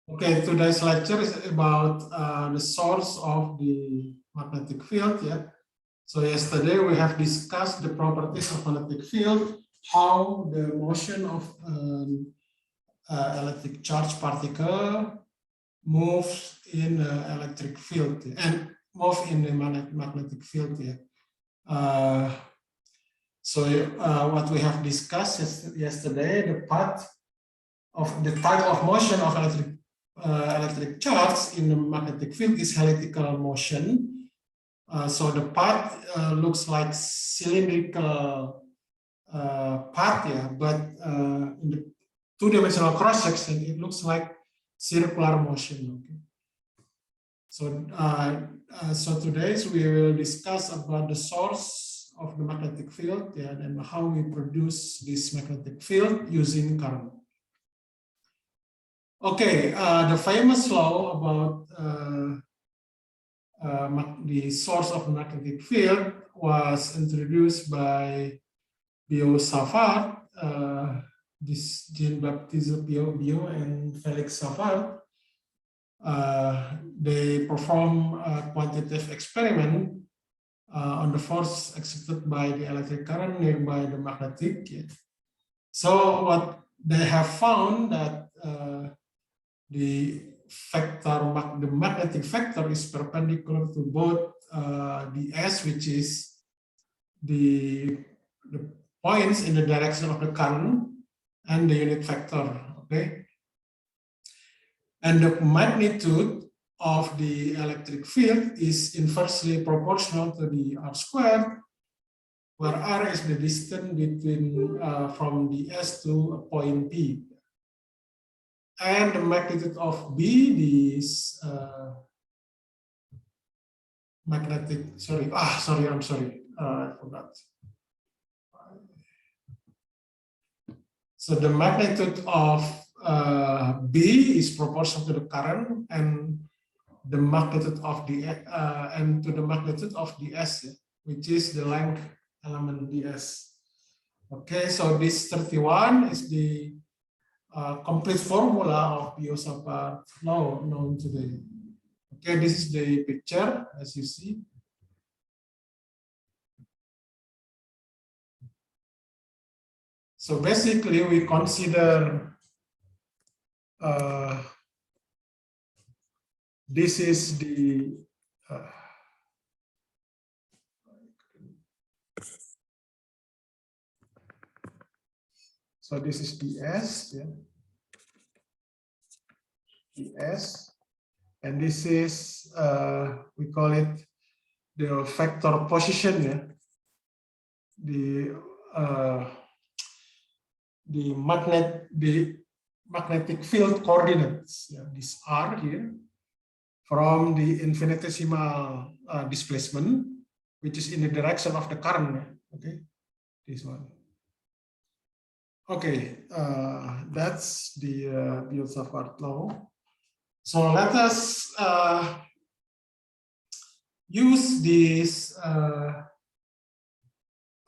Okay, today's lecture is about the source of the magnetic field. Yeah. So yesterday we have discussed the properties of magnetic field, how the motion of electric charge particle moves in electric field and move in the magnetic field. Yeah. What we have discussed yesterday, the path of the type of motion of electric charge in the magnetic field is elliptical motion. So the path looks like cylindrical path, yeah, but in the two-dimensional cross-section, it looks like circular motion. Okay. So today we will discuss about the source of the magnetic field, yeah, and how we produce this magnetic field using current. Okay, the famous law about the source of magnetic field was introduced by Biot-Savart, this Jean-Baptiste Biot and Felix Savart. They perform a quantitative experiment on the force exerted by the electric current nearby the magnetic. So what they have found that the magnetic vector is perpendicular to both the S, which is the points in the direction of the current, and the unit vector. Okay, and the magnitude of the electric field is inversely proportional to the R squared, where R is the distance between from the S to a point P. And the magnitude of B is magnetic, I forgot. So the magnitude of B is proportional to the current, and the magnitude of the and to the magnitude of the S, which is the length element ds. Okay, so this 31 is the complete formula of Biot-Savart law known today. Okay, this is the picture as you see. So basically, we consider this is the so this is ds, yeah. ds, and this is we call it the vector position, yeah. The magnetic field coordinates, yeah, these are here from the infinitesimal displacement, which is in the direction of the current. Okay, this one. Okay, that's the Biot-Savart law. So let us use this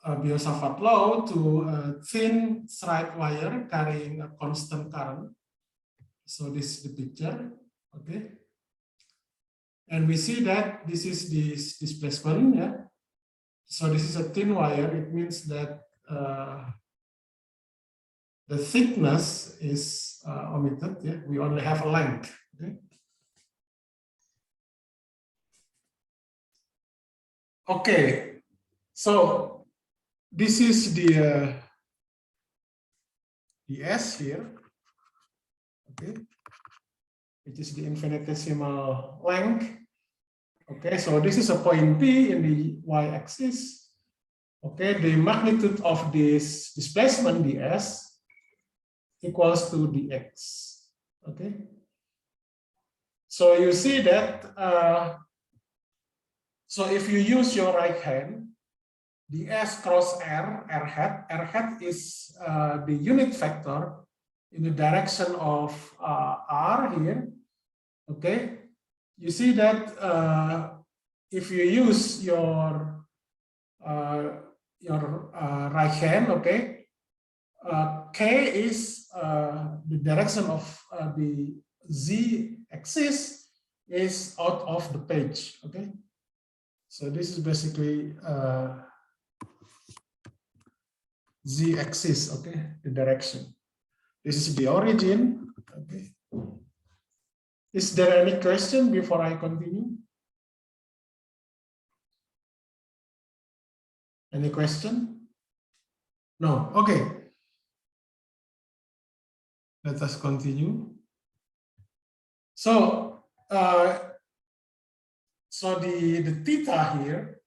Biot-Savart law to a thin straight wire carrying a constant current. So this is the picture. Okay, and we see that this is this displacement. Yeah. So this is a thin wire. It means that the thickness is omitted. Yeah, we only have a length. Okay. Okay. So this is the S here. Okay, which is the infinitesimal length. Okay, so this is a point P in the y-axis. Okay, the magnitude of this displacement ds equals to dx. Okay, so you see that so if you use your right hand, the S cross R hat is the unit vector in the direction of R here. Okay, you see that if you use your right hand, okay, K is the direction of the z-axis is out of the page. Okay, so this is basically z-axis. Okay, the direction. This is the origin. Okay. Is there any question before I continue? Any question? No. Okay. Let us continue. So, the theta here,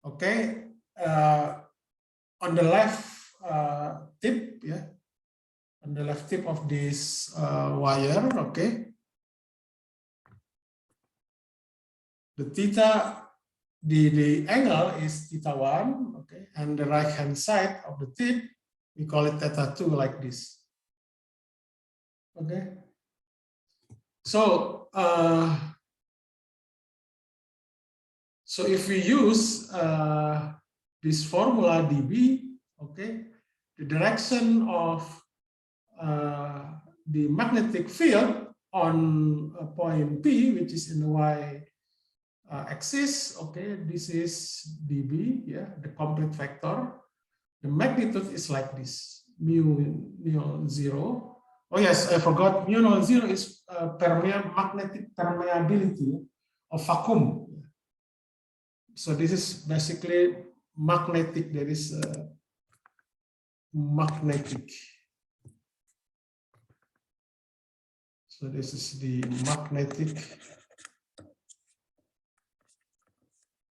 okay, on the left tip, yeah, on the left tip of this wire, okay, the theta, the angle is theta 1, okay, and the right hand side of the tip, we call it theta 2, like this. Okay, so so if we use this formula dB, okay, the direction of the magnetic field on point P, which is in the y axis, okay, this is dB, yeah, the complete vector. The magnitude is like this, mu 0. Oh yes, I forgot, mu 0 is magnetic permeability of vacuum. So this is basically magnetic, there is magnetic. So this is the magnetic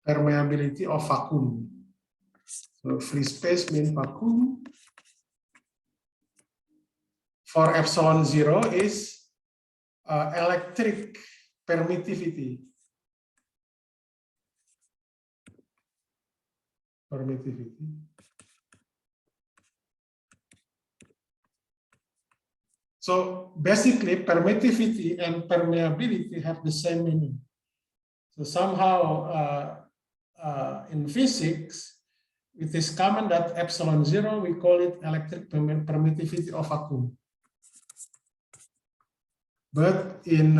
permeability of vacuum. So free space means vacuum. For epsilon 0 is electric permittivity. So basically, permittivity and permeability have the same meaning. So somehow in physics, it is common that epsilon 0, we call it electric permittivity of vacuum. But in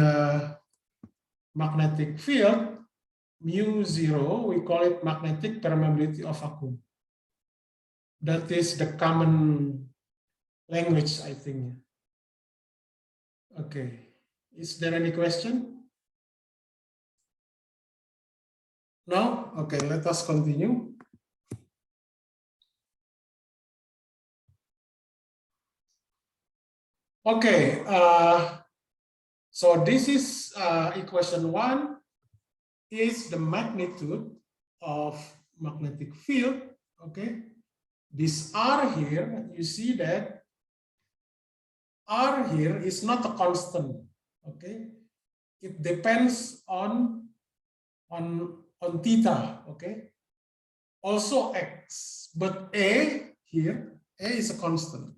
magnetic field, mu 0, we call it magnetic permeability of vacuum. That is the common language, I think. Okay, is there any question? No? Okay, let us continue. Okay, so this is equation 1 is the magnitude of magnetic field. Okay, this R here, you see that R here is not a constant. Okay, it depends on theta. Okay, also X, but A here, A is a constant.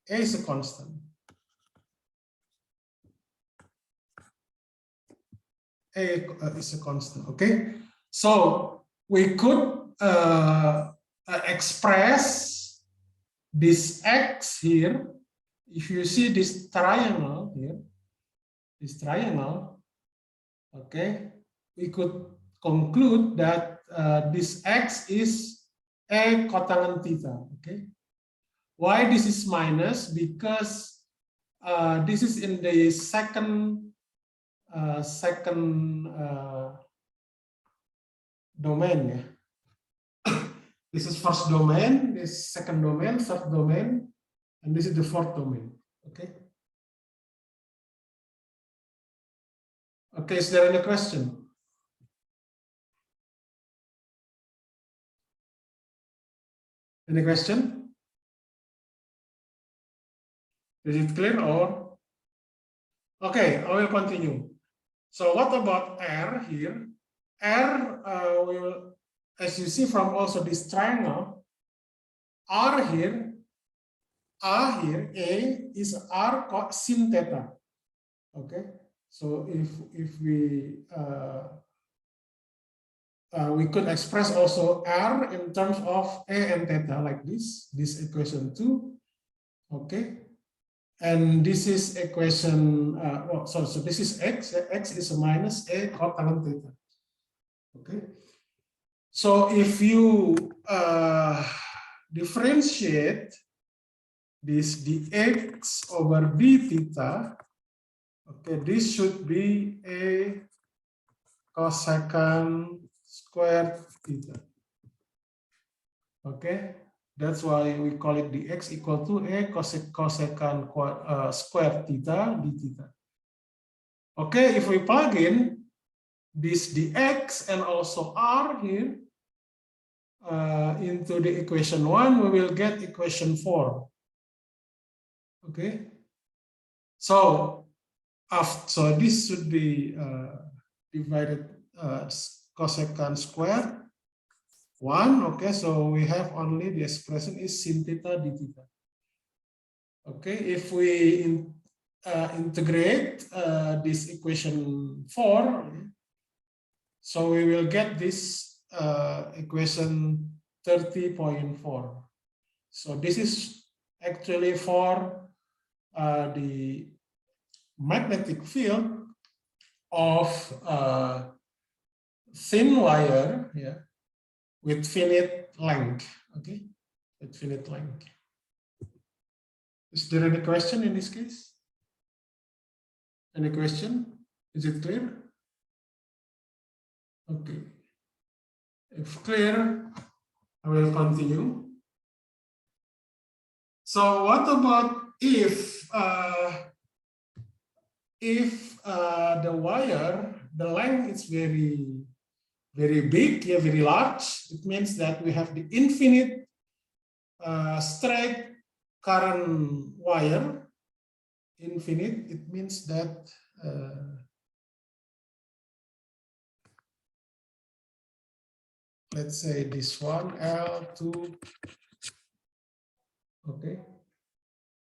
A is a constant. A is a constant. Okay, so we could express this X here. If you see this triangle here, this triangle, okay, we could conclude that this X is A cotangen theta. Okay, why this is minus? Because this is in the second domain. Yeah. This is first domain, this second domain, third domain, and this is the fourth domain. Okay. Okay, is there any question? Any question? Is it clear or? Okay, I will continue. So what about R here? R will, as you see from also this triangle, R here, A here, A is R sin theta. Okay, so if we could express also R in terms of A and theta like this equation 2. Okay, And this is equation, so this is x, x is a minus a cot tan theta. Okay. So if you differentiate this dx over d theta, okay, this should be a cosecant squared theta. Okay, that's why we call it dx equal to a cosecant squared theta d theta. Okay, if we plug in this dx and also r here into the equation 1, we will get equation 4. Okay, so this should be divided cosecant square 1. Okay, so we have only the expression is sin theta d theta. Okay, if we integrate this equation 4, so we will get this equation 30.4. So this is actually for the magnetic field of thin wire, yeah, with finite length. Okay, with finite length. Is there any question in this case? Any question? Is it clear? Okay. If clear, I will continue. So what about if the wire, the length is very big, yeah, very large? It means that we have the infinite straight current wire. Infinite, it means that let's say this one, L2. Okay.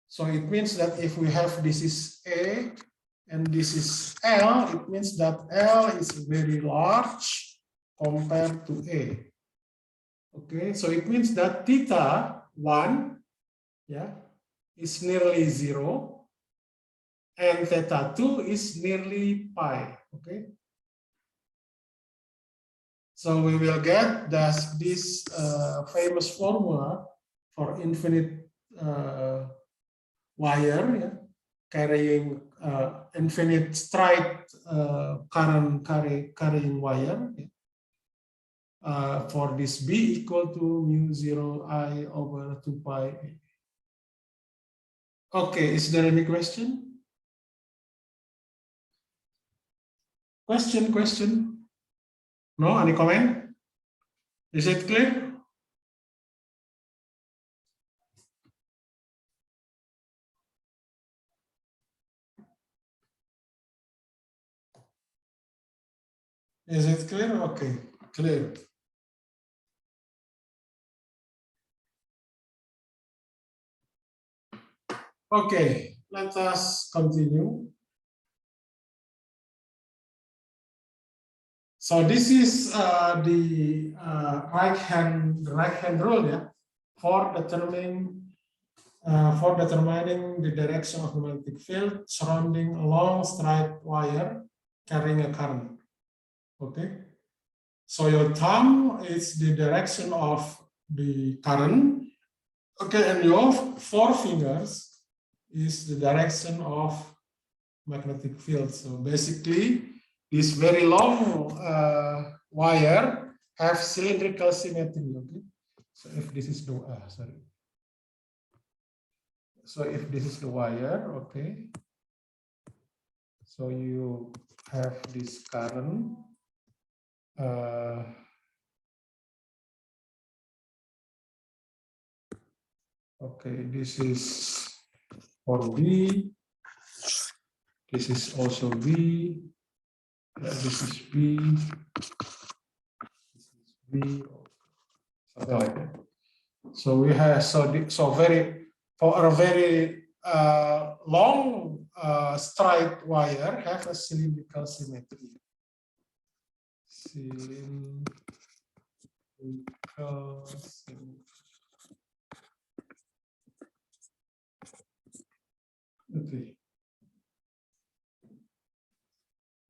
So it means that if we have this is A and this is L, it means that L is very large compared to A. Okay, so it means that theta 1, yeah, is nearly 0, and theta 2 is nearly pi. Okay. So we will get this famous formula for infinite wire, yeah, carrying infinite straight current carrying wire, yeah, for this B equal to mu 0 I over 2 pi. Okay, is there any question? Question? No, any comment? Is it clear? Is it clear? Okay, clear. Okay, let us continue. So this is the right hand rule, yeah, for determining the direction of the magnetic field surrounding a long straight wire carrying a current. Okay, so your thumb is the direction of the current. Okay, and your forefingers is the direction of magnetic field. So basically, this very long wire have cylindrical symmetry. Okay, so if this is the so if this is the wire, okay, so you have this current. Okay, this is for B. This is also B. This is B. This is B. Something like that. So we have for a very long straight wire have a cylindrical symmetry. Cylindrical symmetry. Okay.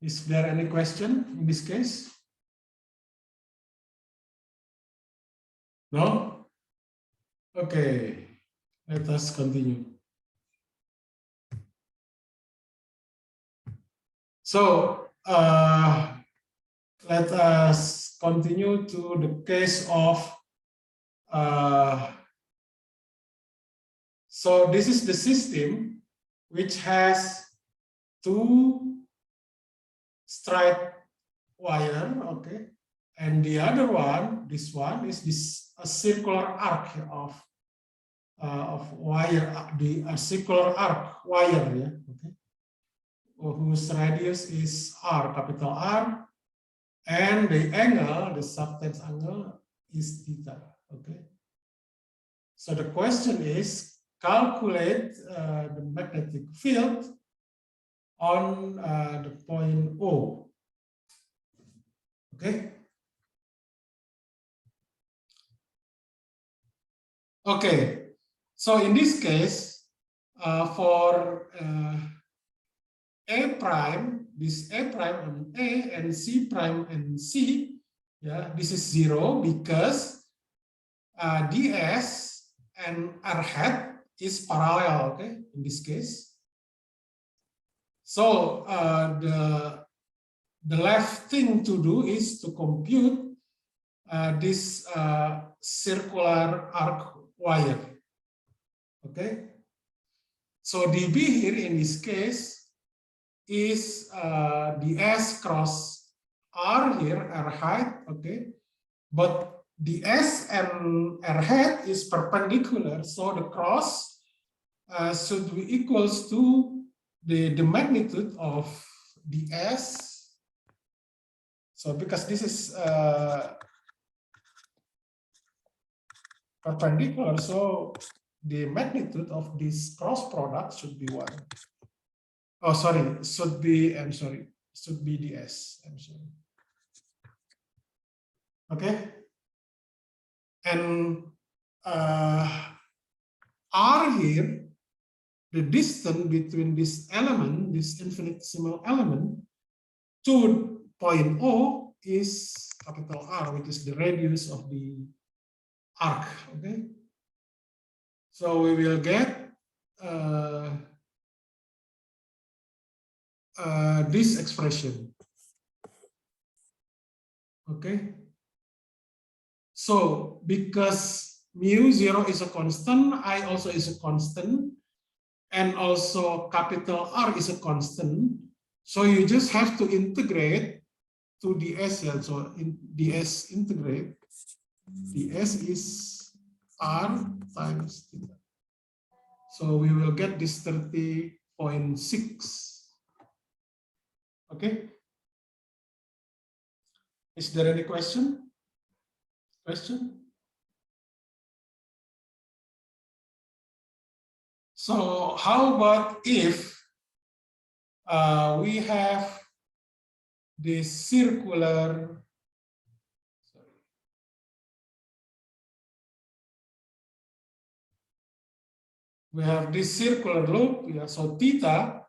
Is there any question in this case? No? Okay, let us continue. So let us continue to the case of, so this is the system which has two straight wire, okay, and the other one, this one is this a circular arc of wire, a circular arc wire, yeah, okay, whose radius is r, capital R, and the angle, the subtensed angle is theta, okay. So the question is, calculate the magnetic field on the point O, okay. Okay, so in this case, for A prime, this A prime and A and C prime and C, yeah, this is 0 because ds and r hat is parallel, okay, in this case. So the left thing to do is to compute this circular arc wire, okay. So dB here in this case is ds cross r here, r height, okay, but ds and r hat is perpendicular, so the cross should be equals to the magnitude of ds. So because this is perpendicular, so the magnitude of this cross product should be 1. Oh, sorry, should be, I'm sorry, should be ds, I'm sorry. Okay. And r here, the distance between this element, this infinitesimal element, to point O is capital R, which is the radius of the arc, okay? So we will get this expression, okay? So because mu0 is a constant, I also is a constant, and also capital R is a constant, so you just have to integrate to ds, yeah. So in ds integrate, ds is r times theta. So we will get this 30.6. Okay. Is there any question? So how about if we have this circular, we have this circular loop, yeah, so theta,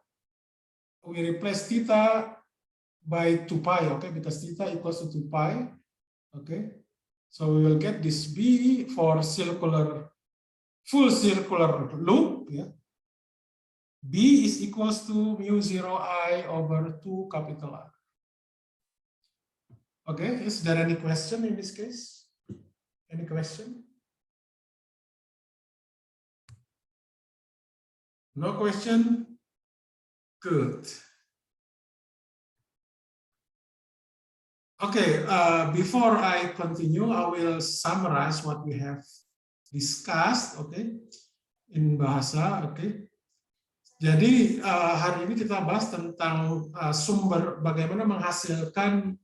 we replace theta by 2 pi, okay, because theta equals to 2 pi, okay. So we will get this B for circular, full circular loop, yeah. B is equals to mu0 I over 2 capital R. Okay, is there any question in this case? Any question? No question? Good. Okay, before I continue, I will summarize what we have discussed, okay, in bahasa, okay. Jadi hari ini kita bahas tentang sumber bagaimana menghasilkan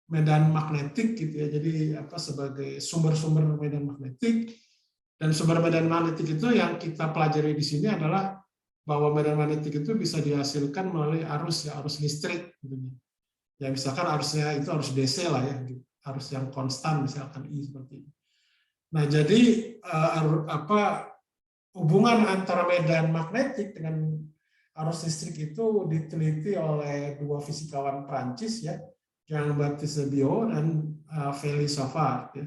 medan magnetik gitu ya. Jadi apa sebagai sumber-sumber medan magnetik, dan sumber medan magnetik itu yang kita pelajari di sini adalah bahwa medan magnetik itu bisa dihasilkan melalui arus, ya, arus listrik gitu. Ya misalkan arusnya itu arus DC lah ya, arus yang konstan misalkan I seperti ini. Nah jadi hubungan antara medan magnetik dengan arus listrik itu diteliti oleh dua fisikawan Prancis ya, Jean-Baptiste Biot dan Félix Savart ya.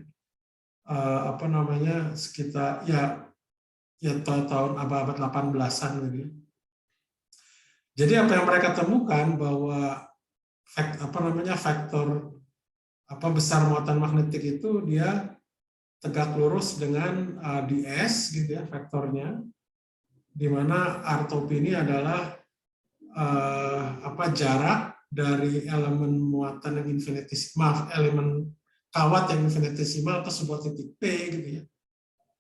Apa namanya, sekitar ya tahun abad 18-an gitu ya. Jadi apa yang mereka temukan bahwa faktor besar muatan magnetik itu dia tegak lurus dengan ds gitu ya, vektornya, di mana R-top ini adalah jarak dari elemen muatan yang infinitesimal, elemen kawat yang infinitesimal ke sebuah titik P gitu ya,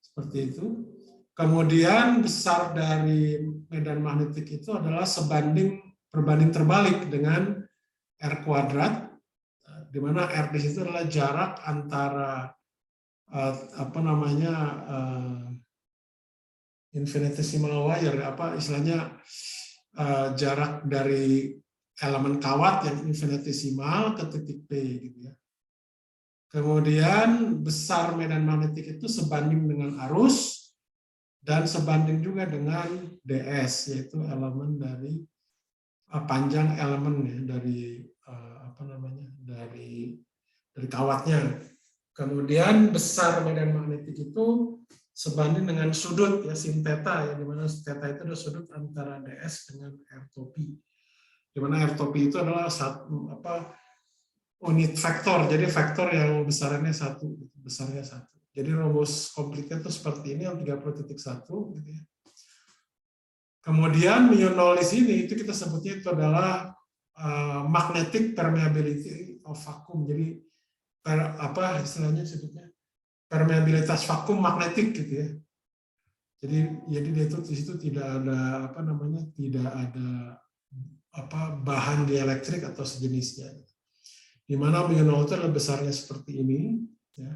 seperti itu. Kemudian besar dari medan magnetik itu adalah berbanding terbalik dengan R kuadrat, di mana R di situ adalah jarak antara infinitesimal wire, istilahnya jarak dari elemen kawat yang infinitesimal ke titik P gitu ya. Kemudian besar medan magnetik itu sebanding dengan arus dan sebanding juga dengan ds, yaitu elemen dari panjang elemen ya, dari dari kawatnya. Kemudian besar medan magnetik itu sebanding dengan sudut ya, sin theta ya, di mana theta itu adalah sudut antara ds dengan r-top. Di mana r-top itu adalah unit vektor, jadi vektor yang besarnya satu. Jadi rumus komplitnya itu seperti ini, yang 30.1 gitu ya. Kemudian mu0 di sini itu kita sebutnya itu adalah magnetic permeability of vacuum. Jadi istilahnya sebutnya permeabilitas vakum magnetik gitu ya. Jadi dia itu di situ tidak ada tidak ada bahan dielektrik atau sejenisnya. Di mana mu0 itu adalah besarnya seperti ini ya.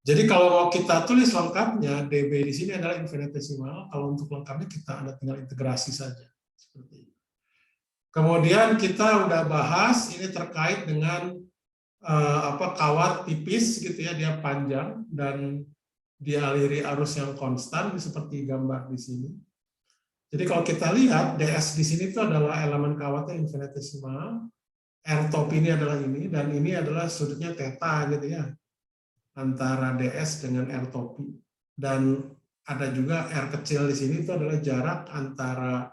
Jadi kalau mau kita tulis lengkapnya, dB di sini adalah infinitesimal. Kalau untuk lengkapnya kita tinggal integrasi saja. Seperti itu. Kemudian kita udah bahas ini terkait dengan kawat tipis gitu ya, dia panjang dan dialiri arus yang konstan seperti gambar di sini. Jadi kalau kita lihat ds di sini itu adalah elemen kawatnya infinitesimal, r-top ini adalah ini, dan ini adalah sudutnya theta gitu ya, antara ds dengan r-top. Dan ada juga r kecil di sini itu adalah jarak antara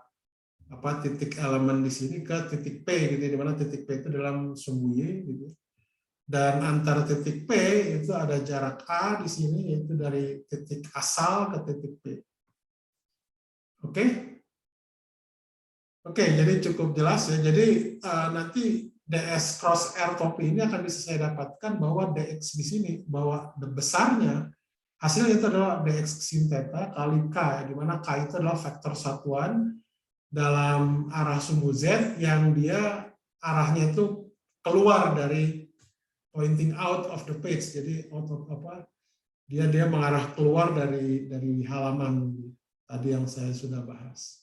titik elemen di sini ke titik P gitu, di mana titik P itu dalam sumbu Y gitu. Dan antara titik P itu ada jarak A di sini, yaitu dari titik asal ke titik P. Oke? Oke, jadi cukup jelas ya. Jadi nanti ds cross r-top ini akan bisa saya dapatkan bahwa dx di sini, bahwa besarnya hasilnya itu adalah dx sin theta kali k, di mana k itu adalah vektor satuan dalam arah sumbu z yang dia arahnya itu keluar dari pointing out of the page, jadi dia mengarah keluar dari halaman tadi yang saya sudah bahas.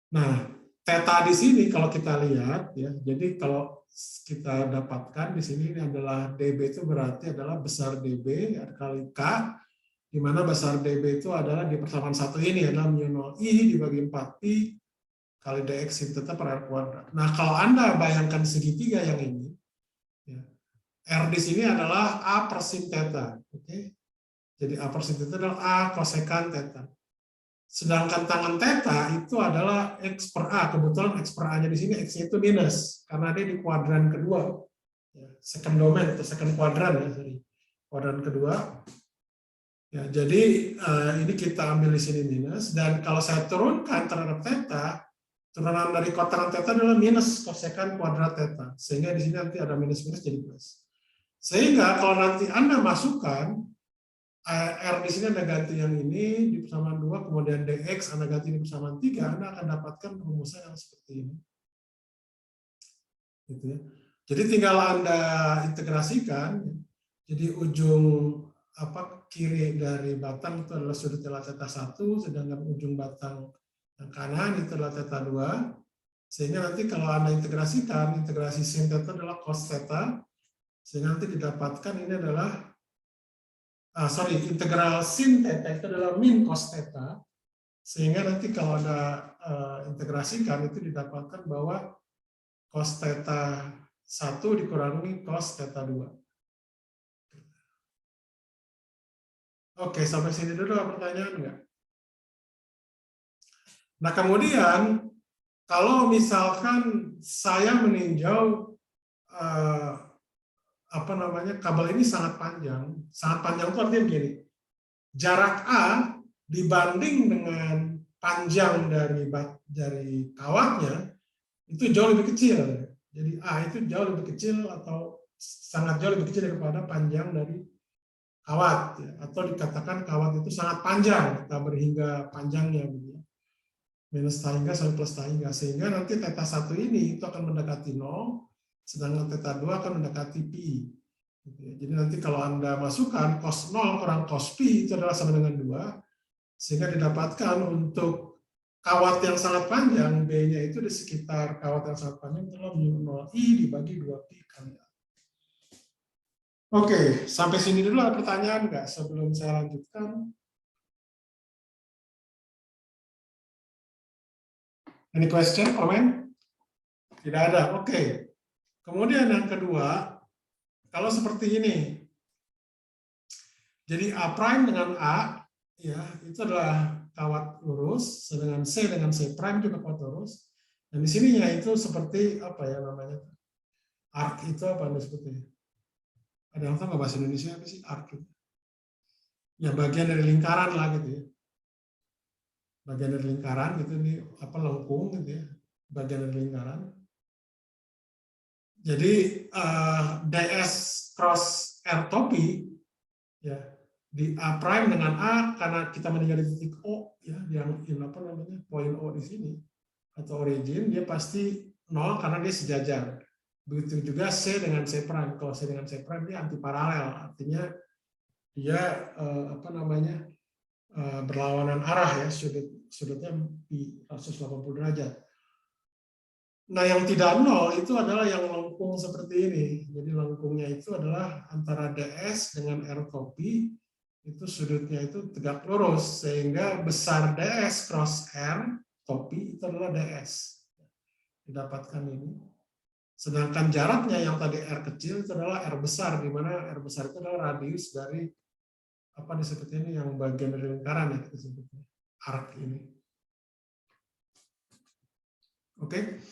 Nah, theta di sini kalau kita lihat ya, jadi kalau kita dapatkan di sini adalah dB itu berarti adalah besar dB kali k, di mana besar dB itu adalah di persamaan satu ini adalah mu0 I dibagi 4 pi kali dx sin theta per r kuadrat. Nah, kalau Anda bayangkan segitiga yang ini, ya, R di sini adalah A per sin theta. Oke? Jadi A per sin theta adalah A kosekan theta. Sedangkan tangan theta itu adalah X per A. Kebetulan X per A-nya di sini X-nya itu minus, karena dia di kuadran kedua. Ya, second domain atau second kuadran ya, sorry. Kuadran kedua. Ya, jadi ini kita ambil di sini minus, dan kalau saya turunkan terhadap theta, turunan dari kotaran theta adalah minus kosekan kuadrat theta. Sehingga di sini nanti ada minus-minus jadi plus. Sehingga kalau nanti Anda masukkan R di sini Anda ganti yang ini di persamaan 2, kemudian dx Anda ganti di persamaan 3, Anda akan dapatkan rumusan yang seperti ini. Gitu ya. Jadi tinggal Anda integrasikan, jadi ujung kiri dari batang itu adalah sudut theta 1, sedangkan ujung batang yang kanan itu adalah theta 2, sehingga nanti kalau Anda integrasikan, integrasi sin theta adalah cos theta, sehingga nanti didapatkan ini adalah integral sin theta itu adalah min cos theta, Sehingga nanti kalau ada integrasikan itu didapatkan bahwa cos theta 1 dikurangi cos theta 2. Oke, sampai sini dulu pertanyaan enggak? Nah, kemudian kalau misalkan saya meninjau kabel ini sangat panjang itu artinya begini, jarak A dibanding dengan panjang dari kawatnya itu jauh lebih kecil. Jadi A itu jauh lebih kecil atau sangat jauh lebih kecil daripada panjang dari kawat, ya. Atau dikatakan kawat itu sangat panjang, tabur hingga panjangnya, gitu. Minus tahingga sampai plus tahingga, sehingga nanti theta 1 ini itu akan mendekati 0, sedangkan theta 2 akan mendekati pi. Gitu ya. Jadi nanti kalau Anda masukkan cos 0 kurang cos pi itu adalah sama dengan 2, sehingga didapatkan untuk kawat yang sangat panjang, B-nya itu di sekitar kawat yang sangat panjang adalah mu 0i dibagi 2pi kali A. Oke, sampai sini dulu ada pertanyaan nggak sebelum saya lanjutkan? Any question, comment? Tidak ada, oke. Kemudian yang kedua, kalau seperti ini, jadi A prime dengan A, ya itu adalah kawat lurus, sedangkan C dengan C prime juga kawat lurus. Dan di sininya itu seperti apa ya namanya? Arc itu apa disebutnya? Ada yang tahu nggak bahasa Indonesia apa sih arc itu? Ya bagian dari lingkaran lah gitu ya. Bagian dari lingkaran gitu, ini apa lengkung gitu ya, bagian dari lingkaran. Jadi ds cross r topi ya di A prime dengan A, karena kita meninggal di titik O ya, yang apa namanya poin O di sini atau origin, dia pasti 0 karena dia sejajar. Begitu juga C dengan C prime. Kalau C dengan C prime dia antiparalel, artinya dia berlawanan arah ya, sudutnya di 180 derajat. Nah, yang tidak 0 itu adalah yang lengkung seperti ini. Jadi lengkungnya itu adalah antara DS dengan R topi, itu sudutnya itu tegak lurus, sehingga besar DS cross R topi itu adalah DS. Didapatkan ini. Sedangkan jaraknya yang tadi R kecil itu adalah R besar, di mana R besar itu adalah radius dari apa disebutnya ini yang bagian dari lingkaran ya, kita sebutnya arc ini. Oke.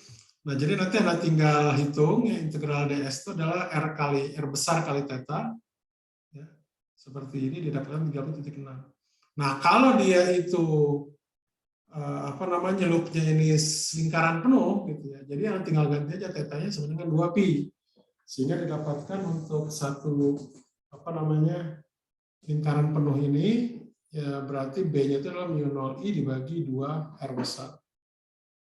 Nah, jadi nanti Anda tinggal hitung ya, integral ds itu adalah R besar kali theta. Ya, seperti ini didapatkan 30.6. Nah, kalau dia itu loopnya ini lingkaran penuh gitu ya. Jadi yang tinggal ganti aja tetanya sama dengan 2pi. Sehingga didapatkan untuk satu lingkaran penuh ini ya berarti B-nya itu adalah mu 0i dibagi 2 R besar.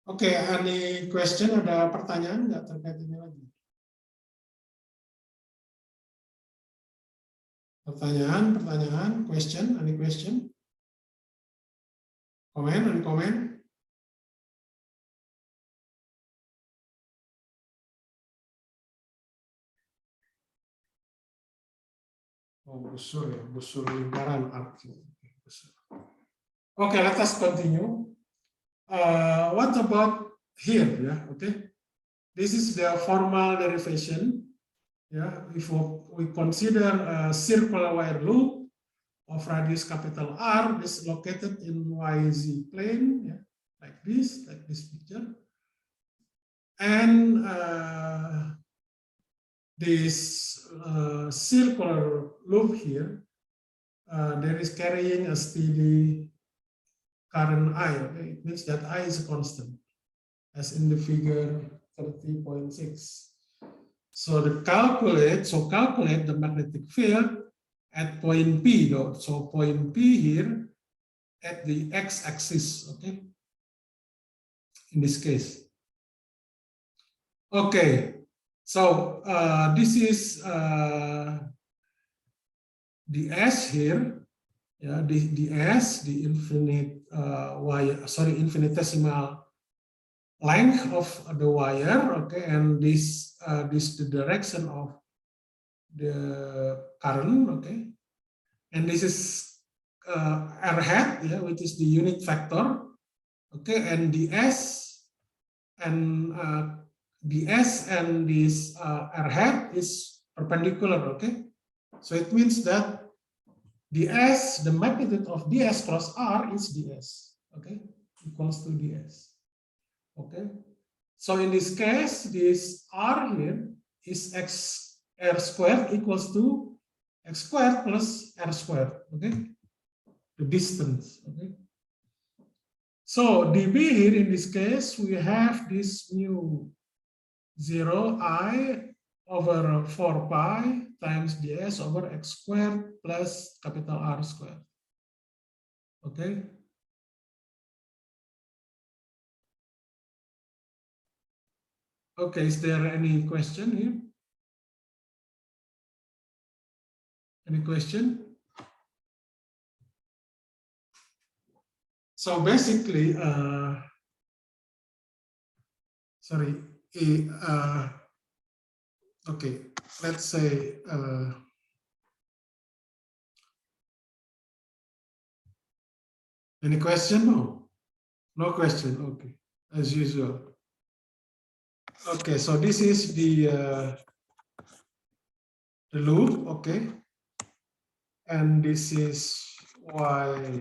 Oke, any question, ada pertanyaan nggak terkait ini lagi? Pertanyaan, question, any question? Any comment? Oh, busur ya, busur lingkaran arc. Okay, let us continue. What about here? Yeah, okay. This is the formal derivation. Yeah, if we consider a circular wire loop of radius capital R, this is located in YZ plane, yeah, like this picture, and this circular loop here, there is carrying a steady current I. Okay? It means that I is a constant, as in the figure 30.6. So calculate the magnetic field at point P though. So point P here at the x-axis, okay? In this case. Okay, so this is the S here, yeah, the S, the infinitesimal length of the wire, okay, and this the direction of the current, okay, and this is r hat, yeah, which is the unit vector, okay, and ds and this r hat is perpendicular, okay. So it means that ds, the magnitude of ds cross r is ds, okay, equals to ds, okay. So in this case, this r here is r squared equals to x squared plus r squared, okay, the distance, okay. So dB here in this case, we have this mu 0 I over 4 pi times ds over x squared plus capital R squared, okay. Okay, is there any question here? Any question? So basically, sorry, okay, let's say any question? No, no question. Okay, as usual. Okay, so this is the loop, okay, and this is y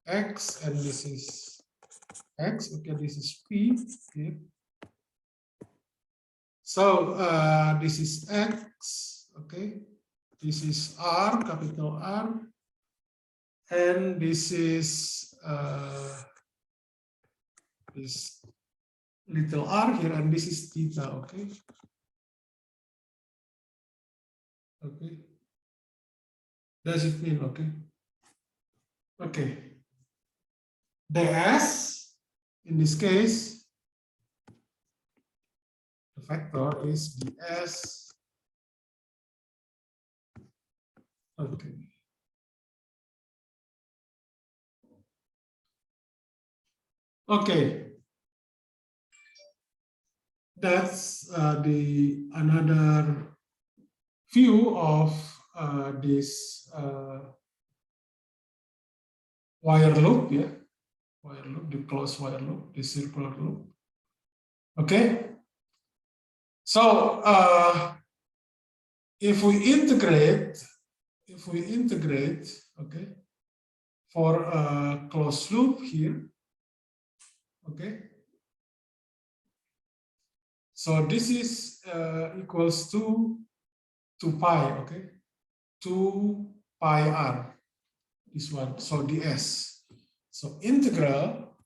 x, and this is x. Okay, this is p here. So this is x, okay, this is r, capital R, and this is this little r here, and this is theta, okay. Okay. Does it mean okay? Okay. ds, in this case, the vector is ds. Okay. Okay. That's the another view of this wire loop, yeah, wire loop, the closed wire loop, the circular loop. Okay, so if we integrate, okay, for a closed loop here, okay, so this is equals to 2 pi, okay, 2 pi r, this one, so ds. So integral,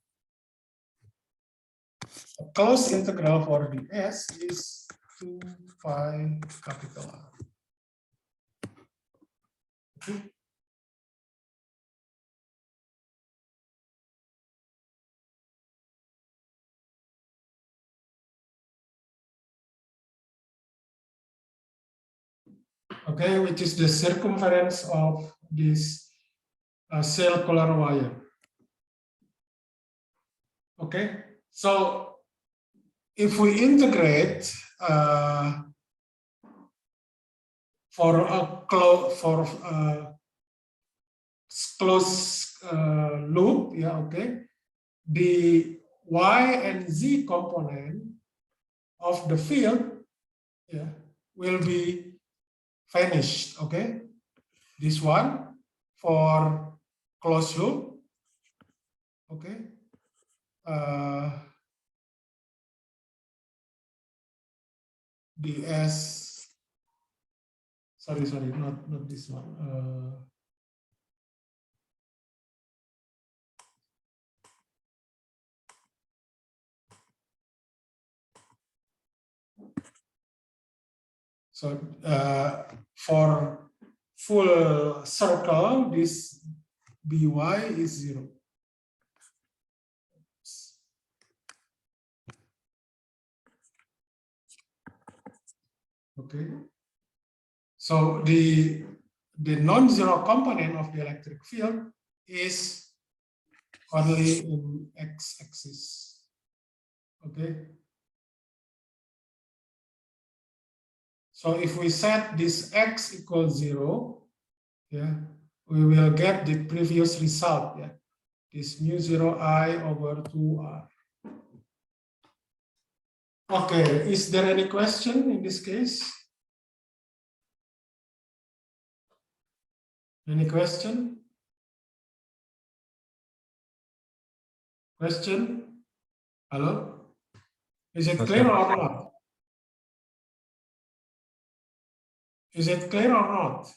a closed integral for ds is 2 pi capital R. Okay. Okay, which is the circumference of this circular wire. Okay, so if we integrate for a closed loop, yeah, okay, the y and z component of the field, yeah, will be vanished. Okay, this one for closed loop. Okay, ds. Sorry, not this one. So for full circle, this by is 0. Okay. So the non-zero component of the electric field is only in x-axis. Okay. So if we set this x equals 0, yeah, we will get the previous result, yeah, this mu0I over 2R. Okay, is there any question in this case? Any question? Question? Hello? Is it clear or not? Is it clear or not?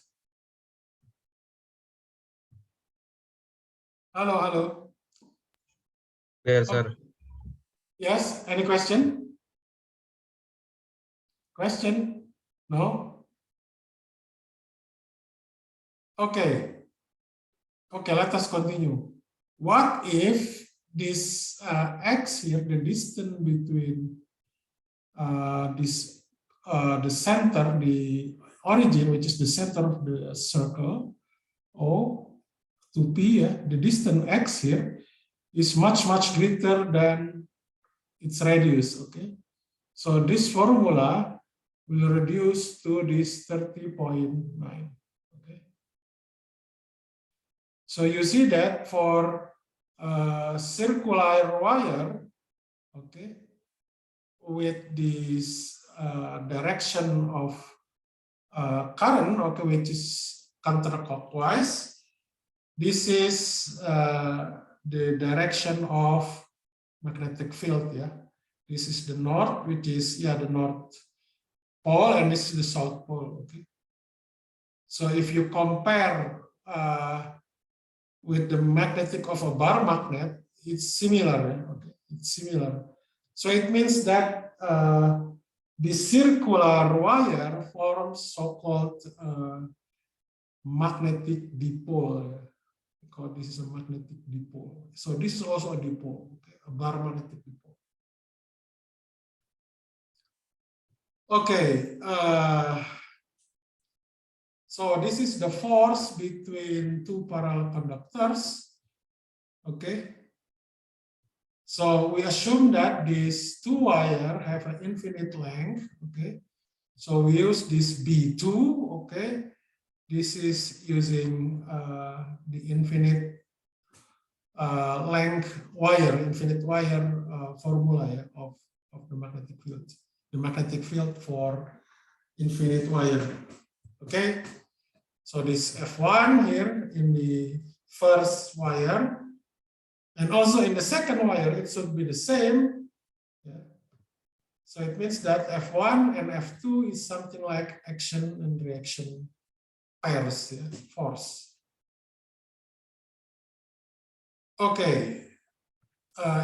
Hello, hello. Clear, sir. Okay. Yes, any question? Question? No? Okay. Okay, let us continue. What if this x here, the distance between the center, the origin, which is the center of the circle, O to P, the distance x here is much greater than its radius, okay? So this formula will reduce to this 30.9, okay? So you see that for a circular wire, okay, with this direction of current, okay, which is counterclockwise, this is the direction of magnetic field, yeah. This is the north, which is, yeah, the north pole, and this is the south pole, okay. So if you compare with the magnetic of a bar magnet, it's similar, okay, it's similar. So it means that the circular wire forms so-called magnetic dipole. Because this is a magnetic dipole. So this is also a dipole, okay, a bar magnetic dipole. Okay, so this is the force between two parallel conductors. Okay, so we assume that these two wires have an infinite length. Okay, so we use this B2. Okay, this is using the infinite length wire, infinite wire formula, yeah, of the magnetic field. The magnetic field for infinite wire. Okay, so this F1 here in the first wire, and also in the second wire, it should be the same. Yeah. So it means that F1 and F2 is something like action and reaction pairs, yeah, force. Okay,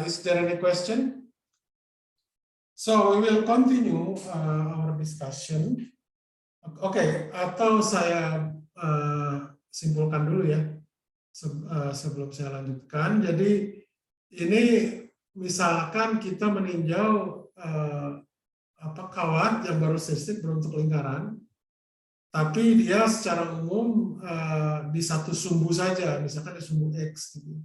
is there any question? So we will continue our discussion. Oke, atau saya simpulkan dulu ya sebelum saya lanjutkan. Jadi ini misalkan kita meninjau kawat yang baru sirkuit berbentuk lingkaran, tapi dia secara umum di satu sumbu saja, misalkan di sumbu X. Gitu.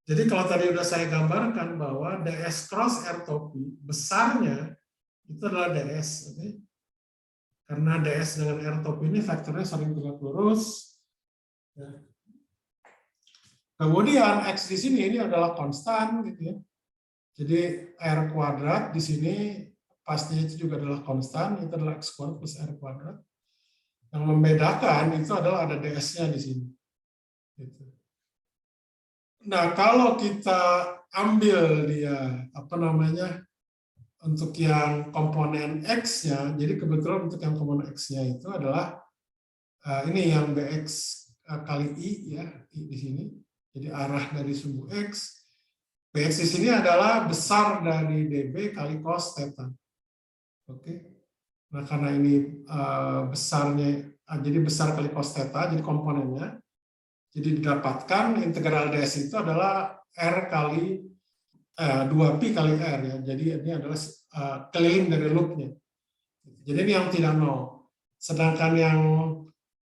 Jadi kalau tadi udah saya gambarkan bahwa ds cross R topi besarnya itu adalah ds, okay? Karena ds dengan R topi ini vektornya saling tegak lurus. Ya. Kemudian X di sini ini adalah konstan, gitu ya. Jadi R kuadrat di sini pastinya itu juga adalah konstan, itu adalah X kuadrat plus R kuadrat. Yang membedakan itu adalah ada ds-nya di sini. Gitu. Nah, kalau kita ambil dia untuk yang komponen X-nya, jadi kebetulan untuk yang komponen X-nya itu adalah ini yang Bx kali I, ya, I di sini. Jadi arah dari sumbu X. Bx di sini adalah besar dari dB kali cos theta. Oke. Nah, karena ini besarnya, jadi besar kali cos theta, jadi komponennya. Jadi didapatkan integral ds itu adalah R kali 2pi kali R, ya. Jadi ini adalah keliling dari loopnya. Jadi ini yang tidak nol. Sedangkan yang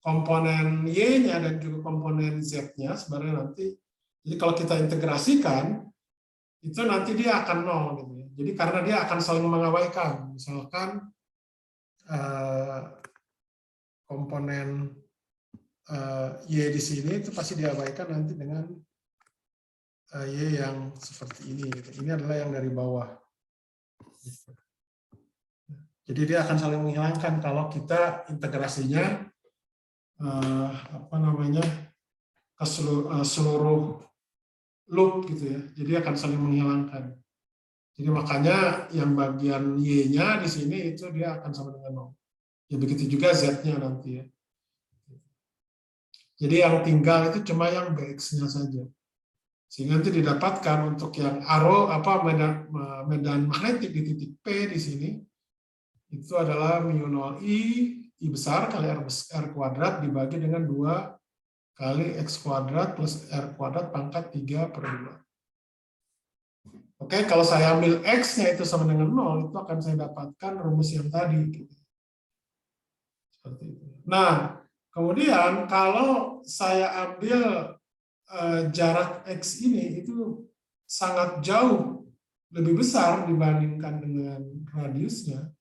komponen Y-nya dan juga komponen Z-nya sebenarnya nanti, jadi kalau kita integrasikan, itu nanti dia akan nol. Gitu ya. Jadi karena dia akan saling mengabaikan. Misalkan komponen Y di sini itu pasti diabaikan nanti dengan Y yang seperti ini. Ini adalah yang dari bawah. Jadi dia akan saling menghilangkan kalau kita integrasinya ke seluruh loop gitu ya. Jadi akan saling menghilangkan. Jadi makanya yang bagian Y-nya di sini itu dia akan sama dengan 0. Ya begitu juga Z-nya nanti ya. Jadi yang tinggal itu cuma yang BX-nya saja. Sehingga nanti didapatkan untuk yang arrow medan magnetik di titik P di sini itu adalah μ0I besar kali R kuadrat dibagi dengan 2 kali X kuadrat plus R kuadrat pangkat 3/2. Oke, kalau saya ambil X-nya itu sama dengan 0, itu akan saya dapatkan rumus yang tadi. Seperti itu. Nah, kemudian kalau saya ambil jarak X ini itu sangat jauh lebih besar dibandingkan dengan radiusnya,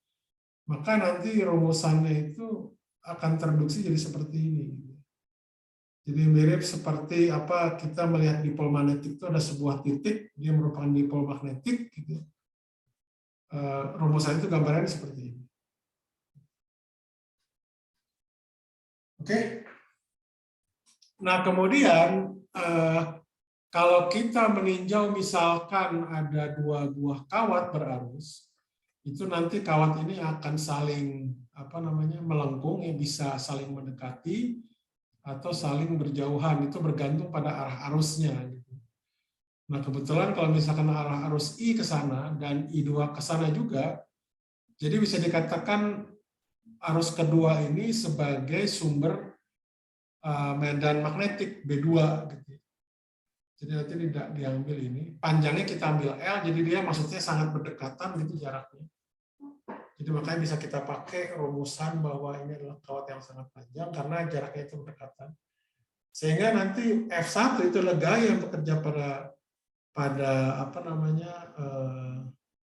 maka nanti rumusannya itu akan tereduksi jadi seperti ini. Jadi mirip seperti apa kita melihat dipol magnetik itu ada sebuah titik, dia merupakan dipol magnetik. Gitu. Rumusan itu gambarannya seperti ini. Oke. Nah kemudian kalau kita meninjau misalkan ada 2 buah kawat berarus, itu nanti kawat ini akan saling melengkung, ya bisa saling mendekati atau saling berjauhan, itu bergantung pada arah arusnya. Gitu. Nah kebetulan kalau misalkan arah arus I ke sana dan I2 ke sana juga, jadi bisa dikatakan arus kedua ini sebagai sumber medan magnetik B2 gitu. Jadi nanti tidak diambil ini. Panjangnya kita ambil L, jadi dia maksudnya sangat berdekatan gitu jaraknya. Jadi makanya bisa kita pakai rumusan bahwa ini adalah kawat yang sangat panjang karena jaraknya itu berdekatan. Sehingga nanti F1 itu adalah gaya yang bekerja pada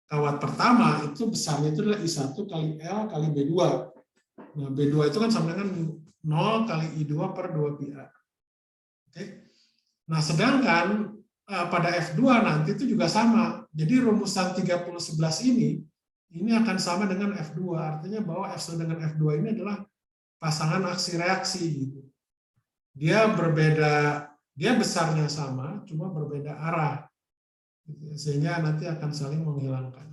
kawat pertama itu besarnya itu adalah I1 kali L kali B2. Nah, B2 itu kan sama dengan 0 kali I2 per 2πr. Oke. Nah, sedangkan pada F2 nanti itu juga sama. Jadi rumusan 3011 ini akan sama dengan F2. Artinya bahwa F1 dengan F2 ini adalah pasangan aksi reaksi. Gitu. Dia berbeda, dia besarnya sama, cuma berbeda arah. Gitu. Sehingga nanti akan saling menghilangkan.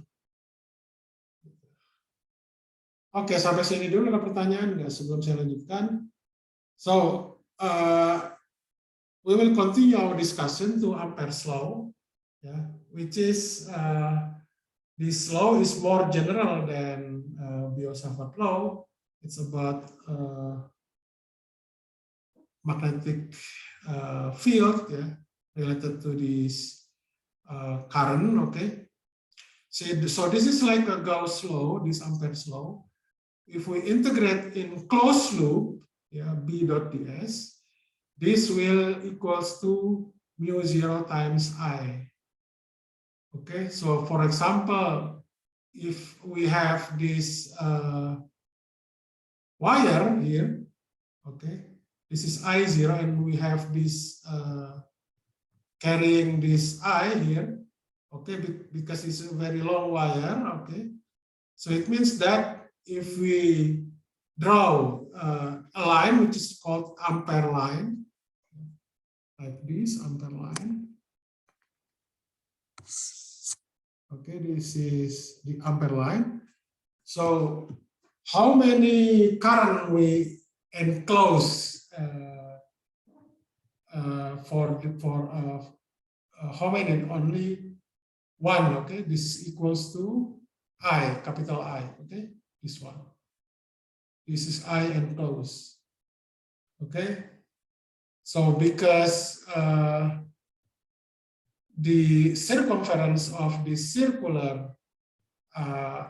Oke, sampai sini dulu ada pertanyaan nggak sebelum saya lanjutkan? So, we will continue our discussion to Ampere's law, which is this law is more general than Biot-Savart law. It's about magnetic field, related to this current. Okay, so this is like a Gauss law, this Ampere's law. If we integrate in closed loop, B dot ds, this will equals to μ0 times I. Okay, so for example, if we have this wire here, okay, this is I0 and we have this carrying this I here, okay, because it's a very long wire, okay, so it means that if we draw a line which is called Ampere line, like this, Ampere line. Okay, this is the Ampere line. So how many current we enclose for how many? Only one. Okay, this equals to I, capital I. Okay, this one. This is I enclosed. Okay, so because the circumference of the circular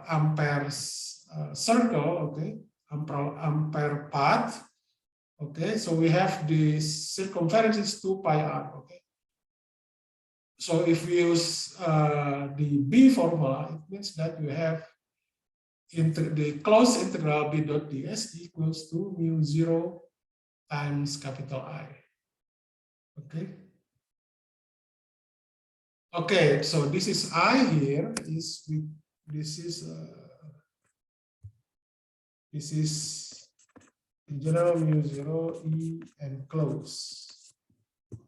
Ampere's circle, okay, Ampere path, okay, so we have the circumference is 2πr, okay. So if we use the B formula, it means that you have the closed integral B dot ds equals to μ0 times capital I. Okay. Okay, so this is I here. This is in general mu 0 E and close.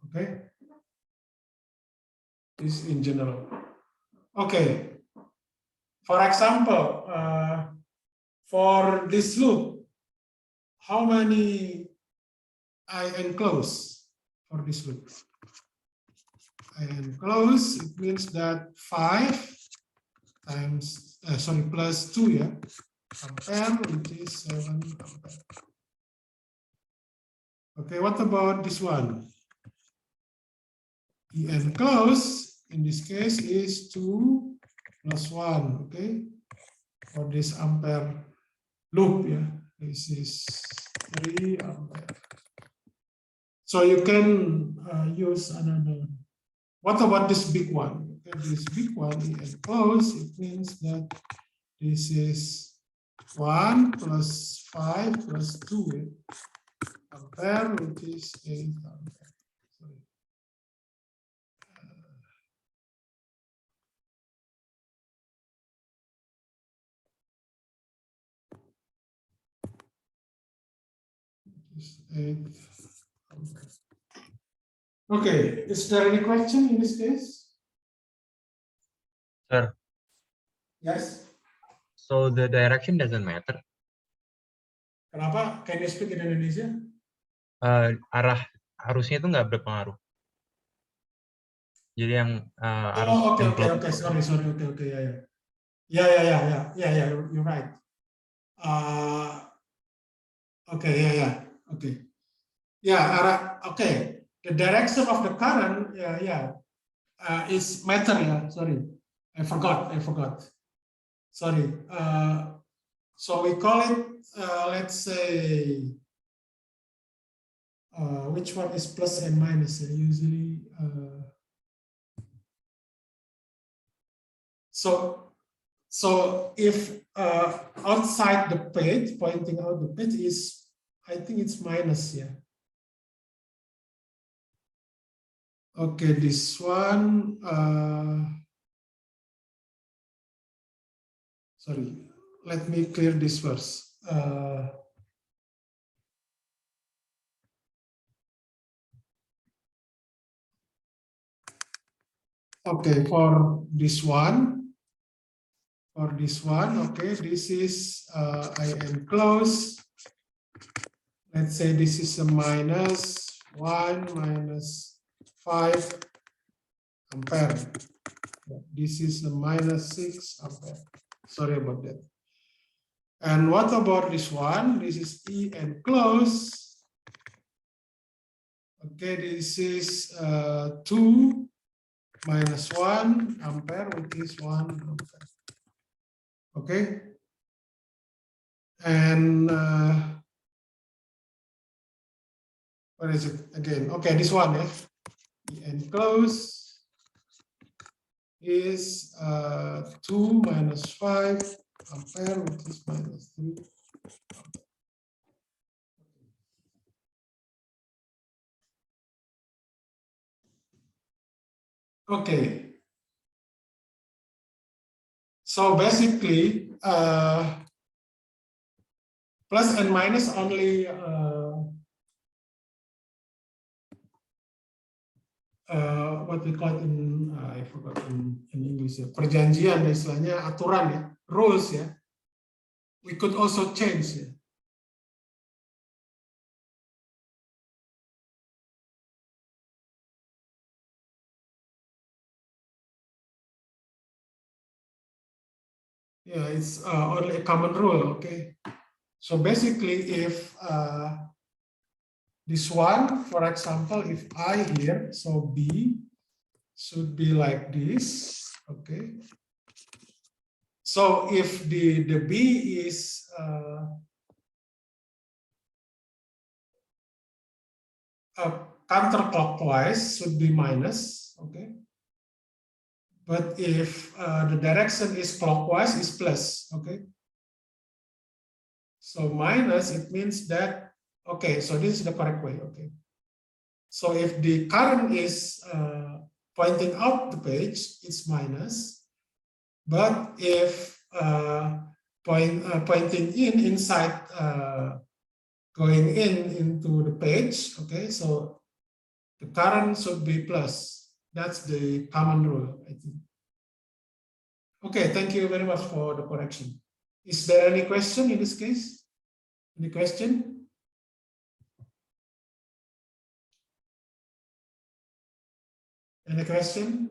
Okay. This in general. Okay. For example, for this loop, how many I enclose for this loop? I enclose, it means that 5 times, plus 2, yeah, ampere, which is 7 ampere. Okay, what about this one? The enclose, in this case, is 2 plus 1, okay, for this ampere loop, yeah, this is 3 ampere. So you can use another. What about this big one? Okay, this big one is enclosed. It means that this is 1 plus 5 plus 2 ampere, which is 8 ampere. Sorry. Is 8 ampere. Okay, is there any question in this case? Sir, Yes. so the direction doesn't matter. Kenapa? Can you speak in Indonesia? Arah arusnya itu nggak berpengaruh. Jadi yang arus Oh, okay, inflow. okay. Sorry, okay, yeah. Yeah, you're right. Okay, okay. Yeah, okay. The direction of the current, is matter. Yeah, sorry, I forgot. Sorry. So we call it, let's say, which one is plus and minus? Usually, so if outside the page, pointing out the page is, I think it's minus, yeah. Okay, this one, sorry, let me clear this first. Okay, for this one, okay, this is I enclose. Let's say this is a minus 1 minus 5 ampere. This is a minus 6 ampere. Sorry about that. And what about this one? This is E enclosed. Okay, this is 2 minus 1 ampere, which is 1 ampere. Okay. And what is it again? Okay, this one, yeah. The enclosed is 2 minus 5 ampere, which is minus 3. Okay. So basically, plus and minus only what we call it in I forgot in English, ya. Perjanjian, istilahnya aturan, ya, rules, ya. We could also change, ya. Yeah, it's only a common rule. Okay, so basically, if this one, for example, if I here, so B should be like this. Okay. So if the B is counterclockwise, should be minus. Okay. But if the direction is clockwise, is plus. Okay. So minus, it means that Okay, so this is the correct way. Okay. So if the current is pointing out the page, it's minus. But if pointing inside, going into the page, okay, so the current should be plus. That's the common rule, I think. Okay, thank you very much for the correction. Is there any question in this case? Any question? Any question?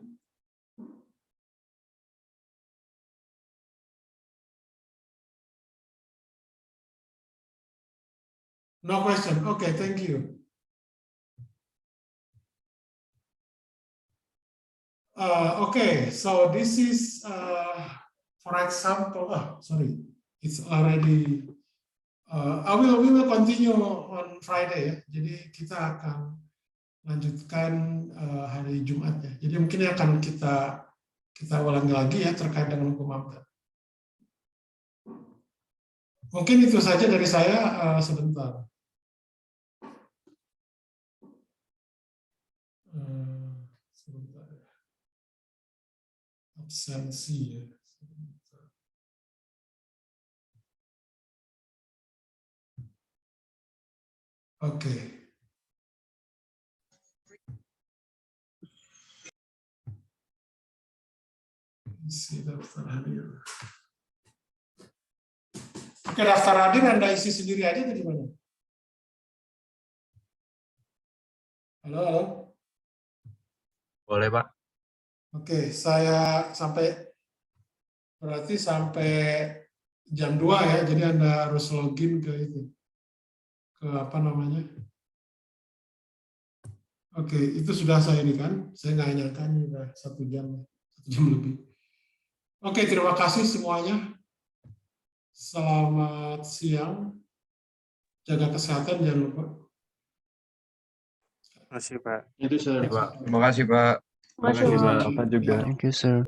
No question. Okay, thank you. Okay, so this is, for example, sorry, it's already. We will continue on Friday ya. Jadi kita akan lanjutkan hari Jumat ya. Jadi mungkin akan kita ulangi lagi ya terkait dengan hukum amdal. Mungkin itu saja dari saya sebentar. Sebentar. Absensi ya. Oke. Isi daftar hadir. Oke, daftar hadir Anda isi sendiri aja atau gimana? Halo, halo. Boleh, Pak. Oke, saya berarti sampai jam 2 ya, jadi Anda harus login ke itu. Ke apa namanya? Oke, itu sudah saya ini kan. Saya nggak nyangka ini udah 1 jam lebih. Oke, terima kasih semuanya. Selamat siang. Jaga kesehatan, jangan lupa. Terima kasih, Pak. Itu, Sir. Pak. Terima kasih, Pak. Terima kasih, Pak. Juga. Thank you, sir.